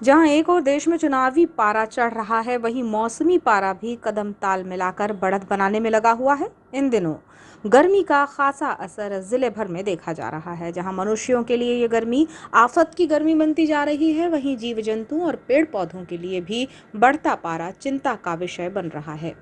जहां एक और देश में चुनावी पारा चढ़ रहा है, वहीं मौसमी पारा भी कदम ताल मिलाकर बढ़त बनाने में लगा हुआ है। इन दिनों गर्मी का खासा असर जिले भर में देखा जा रहा है। जहां मनुष्यों के लिए ये गर्मी आफत की गर्मी बनती जा रही है, वहीं जीव जंतु और पेड़ पौधों के लिए भी बढ़ता पारा चिंता का विषय बन रहा है।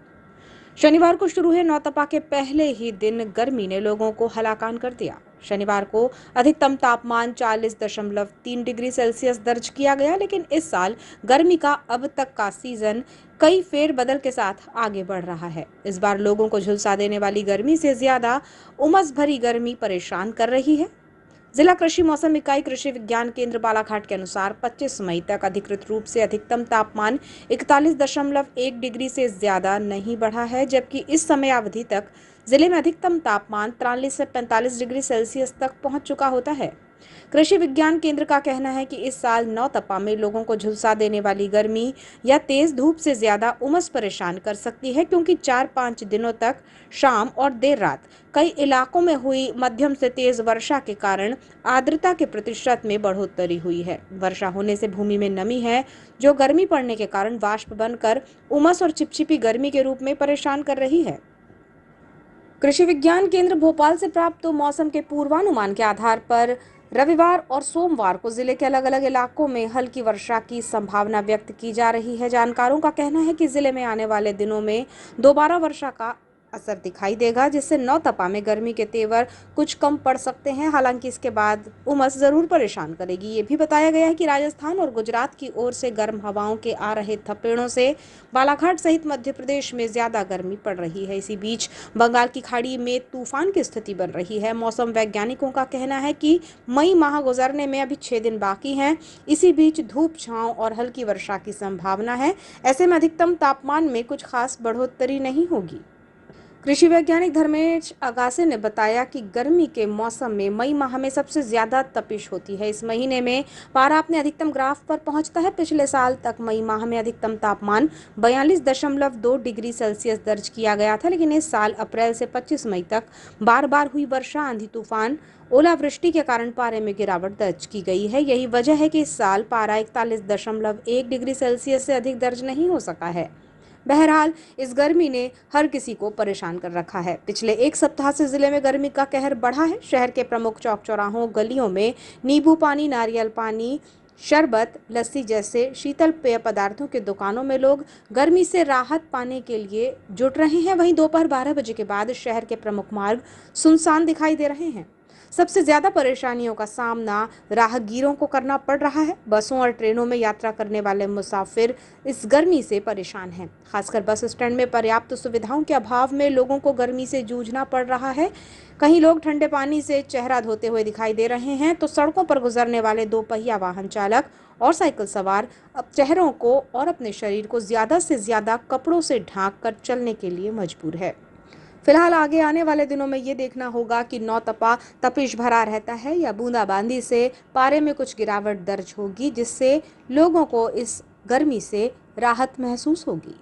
शनिवार को शुरू हुए नौतपा के पहले ही दिन गर्मी ने लोगों को हलाकान कर दिया। शनिवार को अधिकतम तापमान 40.3 डिग्री सेल्सियस दर्ज किया गया, लेकिन इस साल गर्मी का अब तक का सीजन कई फेरबदल के साथ आगे बढ़ रहा है। इस बार लोगों को झुलसा देने वाली गर्मी से ज्यादा उमस भरी गर्मी परेशान कर रही है। जिला कृषि मौसम इकाई कृषि विज्ञान केंद्र बालाघाट के अनुसार 25 मई तक अधिकृत रूप से अधिकतम तापमान 41.1 डिग्री से ज्यादा नहीं बढ़ा है, जबकि इस समय अवधि तक जिले में अधिकतम तापमान 43 से 45 डिग्री सेल्सियस तक पहुंच चुका होता है। कृषि विज्ञान केंद्र का कहना है कि इस साल नौतपा में लोगों को झुलसा देने वाली गर्मी या तेज धूप से ज्यादा उमस परेशान कर सकती है, क्योंकि 4-5 दिनों तक शाम और देर रात कई इलाकों में हुई मध्यम से तेज वर्षा के कारण आर्द्रता के प्रतिशत में बढ़ोतरी हुई है। वर्षा होने से भूमि में नमी है, जो गर्मी पड़ने के कारण वाष्प बनकर उमस और चिपचिपी गर्मी के रूप में परेशान कर रही है। कृषि विज्ञान केंद्र भोपाल से प्राप्त मौसम के पूर्वानुमान के आधार पर रविवार और सोमवार को जिले के अलग अलग इलाकों में हल्की वर्षा की संभावना व्यक्त की जा रही है। जानकारों का कहना है कि जिले में आने वाले दिनों में दोबारा वर्षा का असर दिखाई देगा, जिससे नौतपा में गर्मी के तेवर कुछ कम पड़ सकते हैं। हालांकि इसके बाद उमस जरूर परेशान करेगी। ये भी बताया गया है कि राजस्थान और गुजरात की ओर से गर्म हवाओं के आ रहे थपेड़ों से बालाघाट सहित मध्य प्रदेश में ज्यादा गर्मी पड़ रही है। इसी बीच बंगाल की खाड़ी में तूफान की स्थिति बन रही है। मौसम वैज्ञानिकों का कहना है कि मई माह गुजरने में अभी 6 दिन बाकी हैं। इसी बीच धूप छांव और हल्की वर्षा की संभावना है। ऐसे में अधिकतम तापमान में कुछ खास बढ़ोतरी नहीं होगी। कृषि वैज्ञानिक धर्मेश अगासे ने बताया कि गर्मी के मौसम में मई माह में सबसे ज्यादा तपिश होती है। इस महीने में पारा अपने अधिकतम ग्राफ पर पहुंचता है। पिछले साल तक मई माह में अधिकतम तापमान 42.2 डिग्री सेल्सियस दर्ज किया गया था, लेकिन इस साल अप्रैल से 25 मई तक बार बार हुई वर्षा, आंधी तूफान, ओलावृष्टि के कारण पारे में गिरावट दर्ज की गई है। यही वजह है कि इस साल पारा 41.1 डिग्री सेल्सियस से अधिक दर्ज नहीं हो सका है। बहरहाल इस गर्मी ने हर किसी को परेशान कर रखा है। पिछले एक सप्ताह से जिले में गर्मी का कहर बढ़ा है। शहर के प्रमुख चौक चौराहों, गलियों में नींबू पानी, नारियल पानी, शरबत, लस्सी जैसे शीतल पेय पदार्थों की दुकानों में लोग गर्मी से राहत पाने के लिए जुट रहे हैं। वहीं दोपहर 12 बजे के बाद शहर के प्रमुख मार्ग सुनसान दिखाई दे रहे हैं। सबसे ज्यादा परेशानियों का सामना राहगीरों को करना पड़ रहा है। बसों और ट्रेनों में यात्रा करने वाले मुसाफिर इस गर्मी से परेशान हैं। खासकर बस स्टैंड में पर्याप्त सुविधाओं के अभाव में लोगों को गर्मी से जूझना पड़ रहा है। कहीं लोग ठंडे पानी से चेहरा धोते हुए दिखाई दे रहे हैं, तो सड़कों पर गुजरने वाले दोपहिया वाहन चालक और साइकिल सवार अब चेहरों को और अपने शरीर को ज्यादा से ज्यादा कपड़ों से ढांक कर चलने के लिए मजबूर है। फिलहाल आगे आने वाले दिनों में ये देखना होगा कि नौतपा तपिश भरा रहता है या बूंदाबांदी से पारे में कुछ गिरावट दर्ज होगी, जिससे लोगों को इस गर्मी से राहत महसूस होगी।